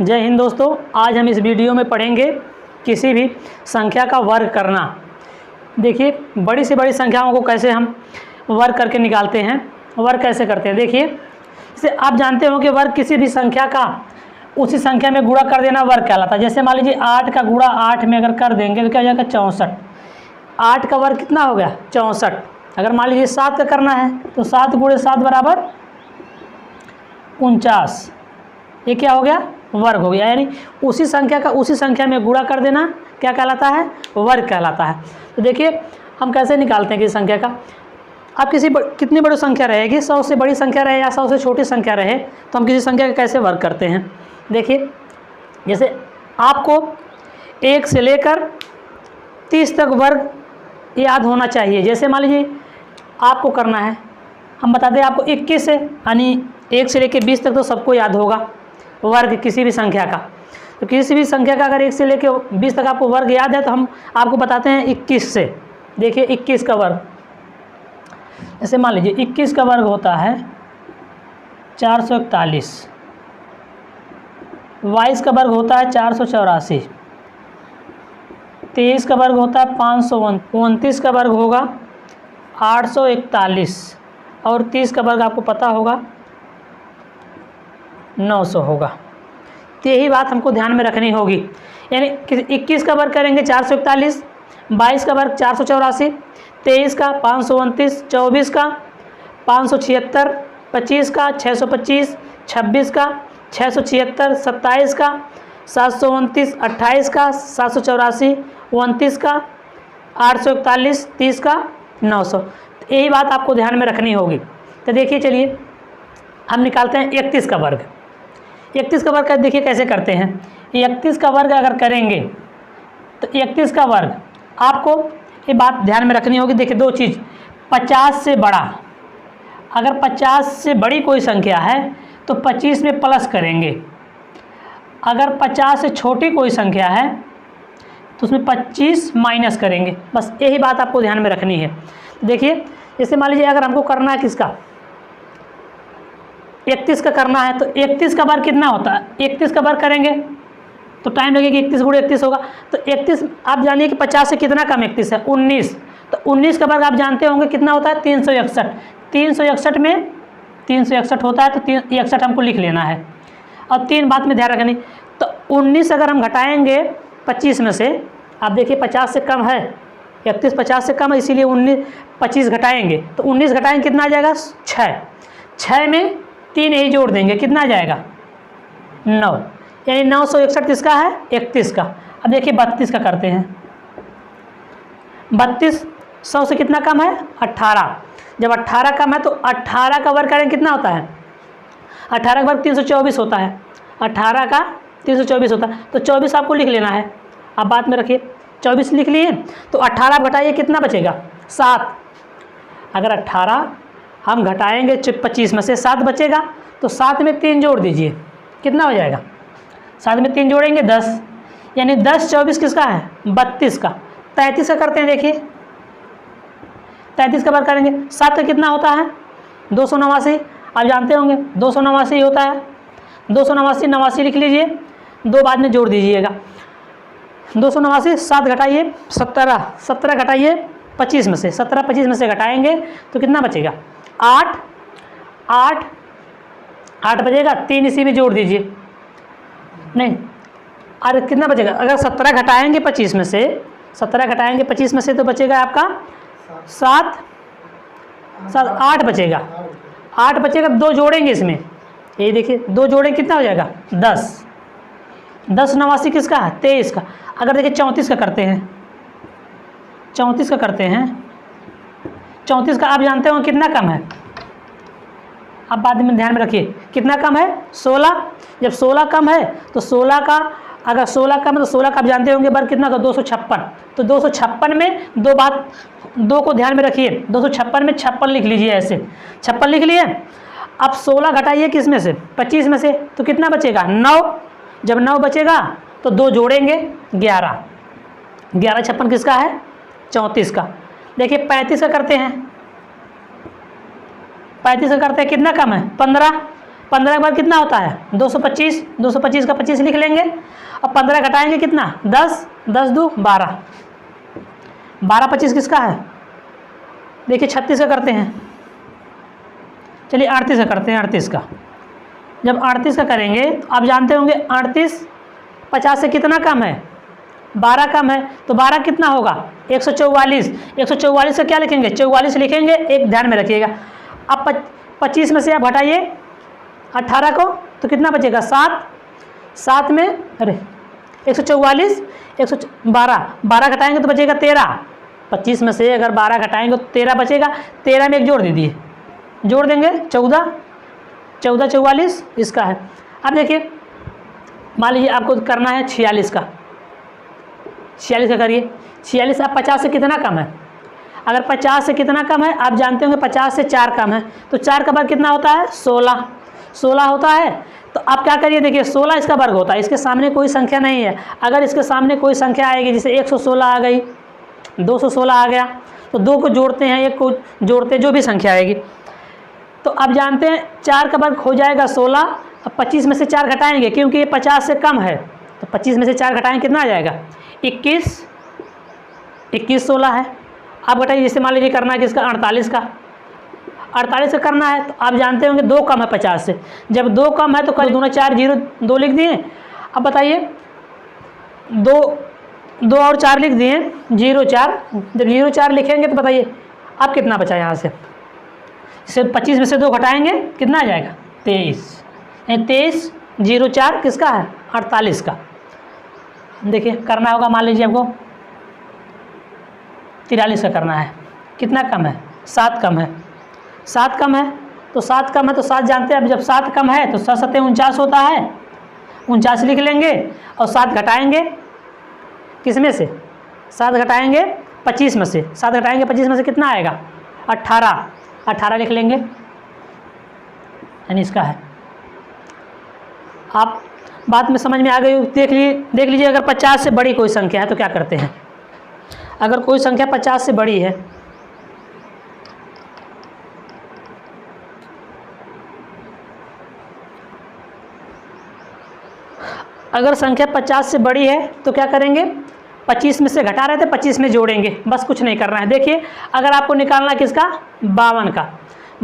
जय हिंद दोस्तों, आज हम इस वीडियो में पढ़ेंगे किसी भी संख्या का वर्ग करना। देखिए, बड़ी से बड़ी संख्याओं को कैसे हम वर्ग करके निकालते हैं, वर्ग कैसे करते हैं। देखिए, जैसे आप जानते हो कि वर्ग किसी भी संख्या का उसी संख्या में गुणा कर देना वर्ग कहलाता है। जैसे मान लीजिए 8 का गुणा 8 में अगर कर देंगे तो क्या हो जाएगा 64। 8 का वर्ग कितना हो गया 64। अगर मान लीजिए 7 का करना है तो 7 गुणे 7 बराबर 49। ये क्या हो गया वर्ग हो गया, यानी उसी संख्या का उसी संख्या में गुणा कर देना क्या कहलाता है, वर्ग कहलाता है। तो देखिए हम कैसे निकालते हैं किसी संख्या का। अब कितनी बड़ी संख्या रहेगी, 100 से बड़ी संख्या रहे या 100 से छोटी संख्या रहे, तो हम किसी संख्या का कैसे वर्ग करते हैं। देखिए, जैसे आपको 1 से लेकर 30 तक वर्ग याद होना चाहिए। जैसे मान लीजिए आपको करना है, हम बताते हैं आपको 21 है, यानी 1 से लेकर 20 तक तो सबको याद होगा वर्ग किसी भी संख्या का। तो किसी भी संख्या का अगर 1 से लेकर 20 तक आपको वर्ग याद है तो हम आपको बताते हैं 21 से। देखिए 21 का वर्ग, जैसे मान लीजिए 21 का वर्ग होता है 441, 22 का वर्ग होता है 484, 23 का वर्ग होता है 559, 29 का वर्ग होगा 841 और 30 का वर्ग आपको पता होगा 900 होगा। तो यही बात हमको ध्यान में रखनी होगी। यानी 21 का वर्ग करेंगे 441, 22 का वर्ग 484, 23 का 529, 24 का 576, 25 का 625, 26 का 676, 27 का 729, 28 का 784, 29 का 841, 30 का 900। यही बात आपको ध्यान में रखनी होगी। तो देखिए, चलिए हम निकालते हैं 31 का वर्ग। 31 का वर्ग देखिए कैसे करते हैं। 31 का वर्ग अगर करेंगे तो 31 का वर्ग आपको ये बात ध्यान में रखनी होगी। देखिए दो चीज़, 50 से बड़ा, अगर 50 से बड़ी कोई संख्या है तो 25 में प्लस करेंगे। अगर 50 से छोटी कोई संख्या है तो उसमें 25 माइनस करेंगे। बस यही बात आपको ध्यान में रखनी है। देखिए, जैसे मान लीजिए अगर हमको करना है किसका 31 का करना है तो 31 का वर्ग कितना होता है। 31 का वर्ग करेंगे तो टाइम लगेगा, 31 गुणे 31 होगा। तो 31 आप जानिए कि 50 से कितना कम 31 है 19। तो 19 का वर्ग आप जानते होंगे कितना होता है 361। 361 में 361 होता है, तो 361 हमको लिख लेना है। और 3 बात में ध्यान रखनी, तो 19 अगर हम घटाएंगे 25 में से, आप देखिए 50 से कम है 31, 50 से कम है, इसीलिए 25 घटाएंगे तो 19 घटाएंगे कितना आ जाएगा 6। 6 में 3 यही जोड़ देंगे, कितना आ जाएगा 9, यानी 961 किसका है 31 का। अब देखिए 32 का करते हैं। 32 100 से कितना कम है 18। जब 18 कम है तो 18 का वर्ग करें कितना होता है, 18 का वर्ग 324 होता है। 18 का 324 होता है, तो 24 आपको लिख लेना है। आप बात में रखिए 24 लिख लिए, तो 18 घटाइए कितना बचेगा 7। अगर 18 हम घटाएंगे 25 में से 7 बचेगा, तो 7 में 3 जोड़ दीजिए, कितना हो जाएगा 7 में 3 जोड़ेंगे 10, यानी 10 24 किसका है 32 का। 33 का करते हैं। देखिए 33 का वर्ग करेंगे 7 का कितना होता है 289। आप जानते होंगे 289 होता है। 289 89 लिख लीजिए, 2 बाद में जोड़ दीजिएगा। 289 7 घटाइए 17, 17 घटाइए 25 में से, 17 25 में से घटाएंगे तो कितना बचेगा 8 8 8 बचेगा, 3 इसी में जोड़ दीजिए। नहीं, अरे कितना बचेगा, अगर 17 घटाएंगे 25 में से, 17 घटाएंगे 25 में से तो बचेगा आपका 7 8 बचेगा। 8 बचेगा, 2 जोड़ेंगे इसमें, ये देखिए 2 जोड़ेंगे कितना हो जाएगा 10। 10 89 किसका है 23 का। अगर देखिए 34 का करते हैं, 34 का करते हैं, 34 का आप जानते हो कितना कम है, आप बाद में ध्यान में रखिए कितना कम है 16। जब 16 कम है तो 16 का, अगर 16 कम है तो 16 का आप जानते होंगे वर्ग कितना था 256। तो 256 में 2 बात 2 को ध्यान में रखिए, 256 में 56 लिख लीजिए, ऐसे 56 लिख लिए। अब 16 घटाइए किस में से 25 में से, तो कितना बचेगा 9। जब 9 बचेगा तो 2 जोड़ेंगे 11, 11 56 किसका है 34 का। देखिए 35 का करते हैं, 35 का करते हैं कितना कम है 15। 15 के बाद कितना होता है 225, 225 का 25 लिख लेंगे। अब 15 घटाएंगे कितना 10, 10 2 12, 12 25 किसका है, देखिए 36 का करते हैं, चलिए 38 का करते हैं, 38 का। जब 38 का करेंगे तो आप जानते होंगे 38 50 से कितना कम है, 12 कम है, तो 12 कितना होगा 144, 144 से क्या लिखेंगे 44 लिखेंगे, एक ध्यान में रखिएगा। अब 25 में से आप हटाइए 18 को तो कितना बचेगा 7, 7 में अरे 144 12 घटाएंगे तो बचेगा 13, 25 में से अगर 12 घटाएंगे तो 13 बचेगा, 13 में एक जोड़ दीजिए, जोड़ देंगे 14, 14 44 इसका है। अब देखिए मान लीजिए आपको करना है 46 का, 46 का करिए। 46 अब 50 से कितना कम है, अगर 50 से कितना कम है आप जानते होंगे 50 से 4 कम है, तो 4 का वर्ग कितना होता है 16, 16 होता है। तो आप क्या करिए देखिए 16 इसका वर्ग होता है, इसके सामने कोई संख्या नहीं है, अगर इसके सामने कोई संख्या आएगी जैसे 116 आ गई, 216 आ गया, तो 2 को जोड़ते हैं, 1 को जोड़ते हैं, जो भी संख्या आएगी। तो आप जानते हैं 4 का वर्ग हो जाएगा 16। अब 25 में से 4 घटाएंगे क्योंकि ये 50 से कम है, तो 25 में से 4 घटाएंगे कितना आ जाएगा 21, 21 16 है। आप घटाइए, जैसे मान लीजिए करना है किसका 48 का, 48 का करना है तो आप जानते होंगे 2 कम है 50 से, जब 2 कम है तो कल दोनों 4 0 2 लिख दिए। अब बताइए 2 और 4 लिख दिए 0 4, जब 0 4 लिखेंगे तो बताइए अब कितना बचा यहाँ से, इसे 25 में से 2 घटाएंगे कितना आ जाएगा 23, 23 0 4 किसका है 48 का। देखिए करना होगा, मान लीजिए आपको 43 का करना है, कितना कम है 7 कम है, 7 कम है तो 7 कम है तो 7 जानते हैं, अब जब 7 कम है तो 7 7 49 होता है, 49 लिख लेंगे और 7 घटाएंगे किस में से 7 घटाएंगे 25 में से, 7 घटाएंगे 25 में से कितना आएगा 18, 18 लिख लेंगे, यानी इसका है। आप बात में समझ में आ गई, देख लीजिए अगर 50 से बड़ी कोई संख्या है तो क्या करते हैं, अगर कोई संख्या 50 से बड़ी है अगर संख्या 50 से बड़ी है तो क्या करेंगे 25 में से घटा रहे थे 25 में जोड़ेंगे, बस कुछ नहीं करना है। देखिए अगर आपको निकालना किसका 52 का,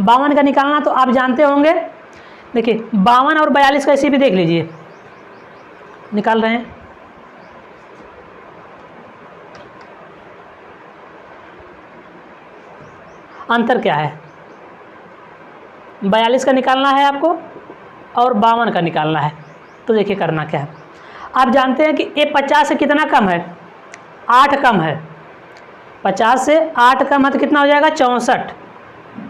52 का निकालना तो आप जानते होंगे, देखिए 52 और 42 का इसी भी देख लीजिए, निकाल रहे हैं अंतर क्या है, 42 का निकालना है आपको और 52 का निकालना है। तो देखिए करना क्या है, आप जानते हैं कि ये 50 से कितना कम है 8 कम है, 50 से 8 कम है तो कितना हो जाएगा 64,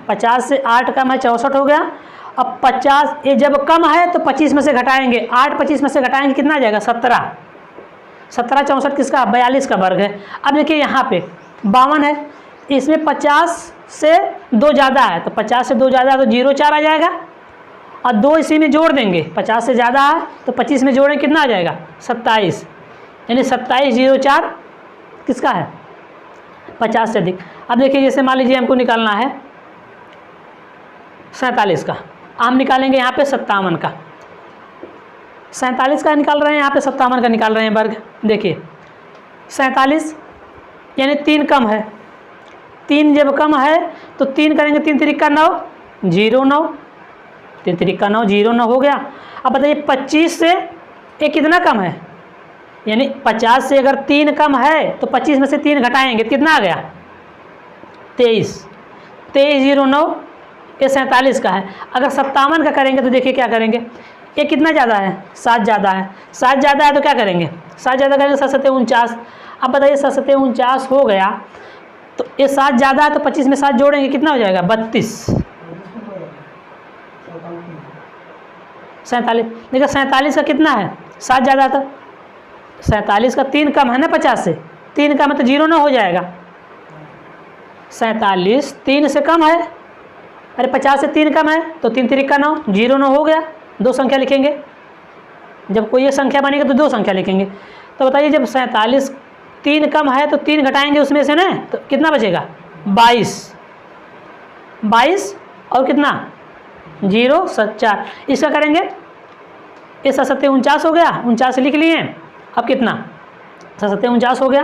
50 से 8 कम है 64 हो गया। अब 50 ये जब कम है तो 25 में से घटाएंगे, 8 25 में से घटाएंगे कितना आ जाएगा 17, 17 64 किसका 42 का वर्ग है। अब देखिए यहाँ पे 52 है, इसमें 50 से 2 ज़्यादा है, तो 50 से 2 ज़्यादा है तो 0 4 आ जाएगा, और 2 इसी में जोड़ देंगे, 50 से ज़्यादा है तो 25 में जोड़ेंगे कितना आ जाएगा 27, यानी 27 0 4 किसका है 50 से अधिक। अब देखिए जैसे मान लीजिए हमको निकालना है 47 का, हम निकालेंगे यहाँ पे 57 का, 47 का निकाल रहे हैं, यहाँ पे 57 का निकाल रहे हैं वर्ग। देखिए 47 यानी 3 कम है, 3 जब कम है तो 3 करेंगे 3 3 9 0 9, 3 3 9 0 9 हो गया। अब बताइए 25 से ये कितना कम है, यानी 50 से अगर 3 कम है तो 25 में से 3 घटाएंगे कितना आ गया 23, 23 0 9, ये 47 का है। अगर 57 का करेंगे तो देखिए क्या करेंगे, ये कितना ज़्यादा है 7 ज़्यादा है, 7 ज़्यादा है तो क्या करेंगे 7 ज़्यादा करेंगे 7 7 49। अब बताइए 7 7 49 हो गया, तो ये 7 ज़्यादा है तो 25 में 7 जोड़ेंगे कितना हो जाएगा 32, 47। देखिए 47 का कितना है 7 ज़्यादा था, 47 का 3 कम है ना 50 से, 3 कम है तो 0 9 हो जाएगा, 47 3 से कम है, अरे 50 से 3 कम है तो 3 3 9 0 9 हो गया। 2 संख्या लिखेंगे, जब कोई ये संख्या बनेगी तो 2 संख्या लिखेंगे। तो बताइए जब 47 3 कम है तो 3 घटाएंगे उसमें से ना, तो कितना बचेगा 22, 22 और कितना 0 4, इसका करेंगे, ये 7 49 हो गया, 49 लिख लिए। अब कितना 7 49 हो गया,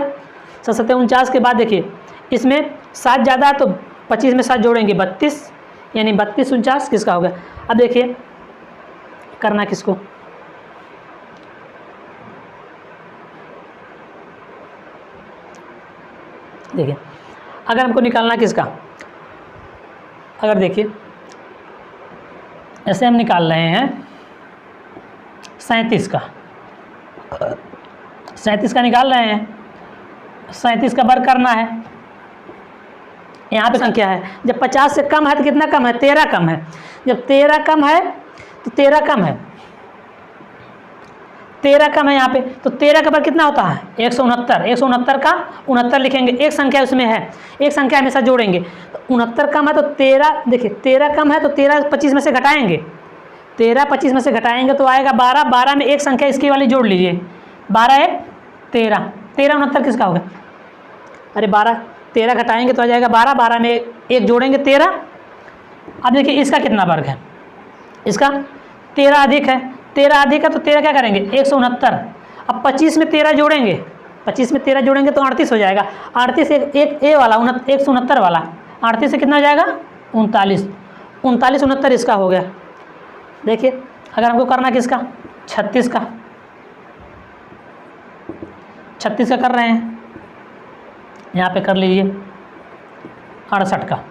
7 49 के बाद देखिए इसमें 7 ज़्यादा है तो 25 में 7 जोड़ेंगे 32, यानी 32 49 किसका हो गया। अब देखिए करना किसको, देखिए अगर हमको निकालना किसका, अगर देखिए ऐसे हम निकाल रहे हैं 37 का, 37 का निकाल रहे हैं, 37 का वर्ग करना है। यहाँ पे संख्या है, जब 50 से कम है तो कितना कम है, 13 कम है। जब 13 कम है तो 13 कम है, 13 कम है यहाँ पे, तो 13 का वर्ग कितना होता है 169, 169 का 69 लिखेंगे, एक संख्या उसमें है, एक संख्या हमेशा जोड़ेंगे। तो 69 कम है तो 13, देखिए 13 कम है तो 13 25 में से घटाएंगे, 13 25 में से घटाएंगे तो आएगा 12, 12 में एक संख्या इसकी वाली जोड़ लीजिए, 12 1 13, 13 69 किसका होगा, अरे 12 13 घटाएंगे तो आ जाएगा 12, 12 में एक जोड़ेंगे 13। अब देखिए इसका कितना वर्ग है, इसका 13 अधिक है, 13 अधिक है तो 13 क्या करेंगे 169। अब 25 में 13 जोड़ेंगे, 25 में 13 जोड़ेंगे तो 38 हो जाएगा, 38 एक ए वाला 169 वाला, 38 से कितना हो जाएगा 39, 39 69 इसका हो गया। देखिए अगर हमको करना किसका 36 का, 36 का कर रहे हैं, यहाँ पे कर लीजिए 68 का।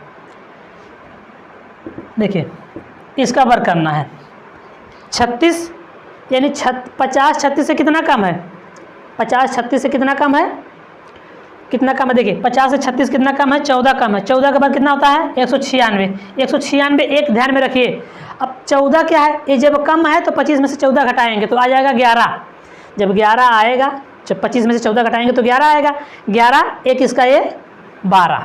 देखिए इसका वर्ग करना है 36, यानी 50 36 से कितना कम है, 50 36 से कितना कम है, कितना कम है, देखिए 50 से 36 कितना कम है 14 कम है, 14 का वर्ग कितना होता है 196, 196 एक ध्यान में रखिए। अब 14 क्या है, ये जब कम है तो 25 में से 14 घटाएंगे तो आ जाएगा 11, जब 11 आएगा, जब 25 में से 14 घटाएंगे तो 11 आएगा, 11 एक इसका ये 12,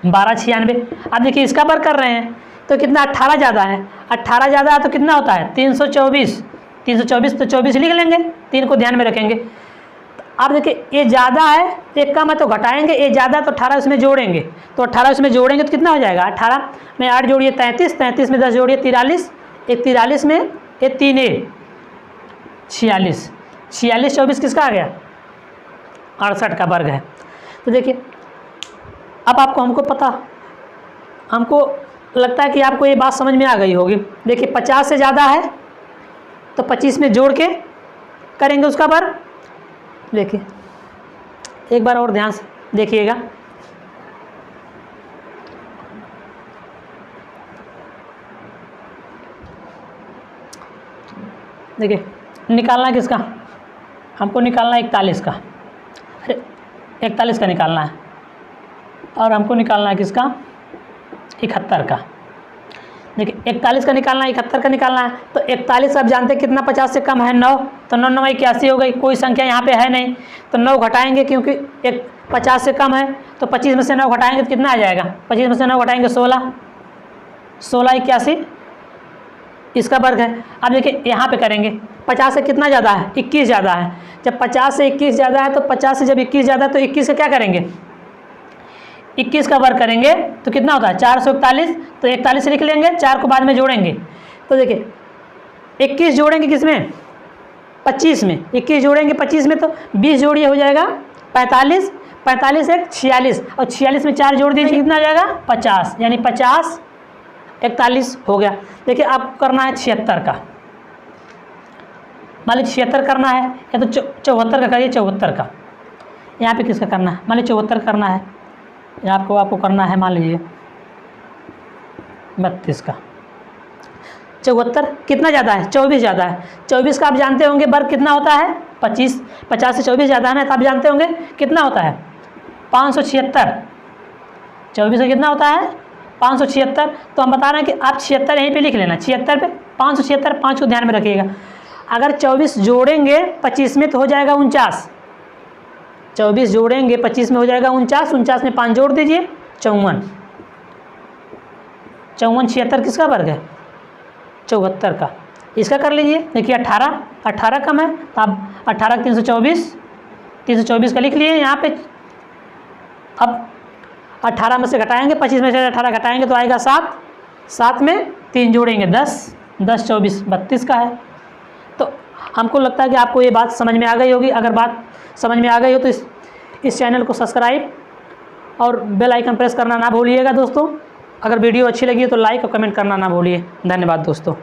12 96। अब देखिए इसका वर्ग कर रहे हैं तो कितना 18 ज़्यादा है, 18 ज़्यादा है तो कितना होता है 324, 324 तो 24 लिख लेंगे, 3 को ध्यान में रखेंगे। अब देखिए ये ज़्यादा है, एक कम है तो घटाएंगे, ये ज़्यादा तो 18 उसमें जोड़ेंगे, तो 18 उसमें जोड़ेंगे तो कितना हो जाएगा 18 में 8 जोड़िए 33, 33 में 10 जोड़िए 43, एक 43 में ये 3 46, 46 24 किसका आ गया 68 का वर्ग है। तो देखिए अब आपको हमको पता, हमको लगता है कि आपको ये बात समझ में आ गई होगी। देखिए 50 से ज़्यादा है तो 25 में जोड़ के करेंगे उसका वर्ग। देखिए एक बार और ध्यान से देखिएगा, देखिए निकालना किसका, हमको निकालना 41 का, अरे 41 का निकालना है, और हमको निकालना है किसका 71 का। देखिए 41 का निकालना है, 71 का निकालना है, तो 41 आप जानते हैं कितना 50 से कम है 9, तो 9 9 81 हो गई, कोई संख्या यहाँ पे है नहीं, तो 9 घटाएंगे क्योंकि एक 50 से कम है, तो 25 में से 9 घटाएंगे तो कितना आ जाएगा, 25 में से 9 घटाएंगे 16, 16 81 इसका वर्ग है। अब देखिए यहाँ पे करेंगे 50 से कितना ज़्यादा है 21 ज़्यादा है, जब 50 से 21 ज़्यादा है तो 50 से जब 21 ज़्यादा है तो 21 से क्या करेंगे 21 का वर्ग करेंगे तो कितना होता है 441, तो 41 लिख लेंगे, 4 को बाद में जोड़ेंगे। तो देखिए 21 जोड़ेंगे किसमें 25 में, 21 जोड़ेंगे 25 में तो 20 जोड़िए हो जाएगा 45, 45 एक 46, और 46 में 4 जोड़ दीजिए कितना आ जाएगा 50, यानी 50 41 हो गया। देखिए आपको करना है 76 का, मान लीजिए 76 करना है, या तो 74 का करिए, 74 का। यहाँ पे किसका करना है, मान लीजिए 74 करना है, या आपको करना है मान लीजिए 32 का। 74 कितना ज़्यादा है 24 ज़्यादा है, 24 का आप जानते होंगे वर्ग कितना होता है 25, 50 से 24 ज़्यादा है ना, तो आप जानते होंगे कितना होता है 576, 24 का कितना होता है 576। तो हम बता रहे हैं कि आप 76 यहीं पे लिख लेना, 76 पे 576, 5 को ध्यान में रखिएगा। अगर 24 जोड़ेंगे 25 में तो हो जाएगा 49, 24 जोड़ेंगे 25 में हो जाएगा 49, 49 में 5 जोड़ दीजिए 54, 54 76 किसका वर्ग है 74 का। इसका कर लीजिए, देखिए 18, 18 कम है तो आप 18 324, 324 का लिख लिए यहाँ पे। अब 18 में से घटाएंगे 25 में से 18 घटाएंगे तो आएगा 7, 7 में 3 जोड़ेंगे 10, 10 24 32 का है। तो हमको लगता है कि आपको ये बात समझ में आ गई होगी। अगर बात समझ में आ गई हो तो इस चैनल को सब्सक्राइब और बेल आइकन प्रेस करना ना भूलिएगा दोस्तों। अगर वीडियो अच्छी लगी है तो लाइक और कमेंट करना ना भूलिए। धन्यवाद दोस्तों।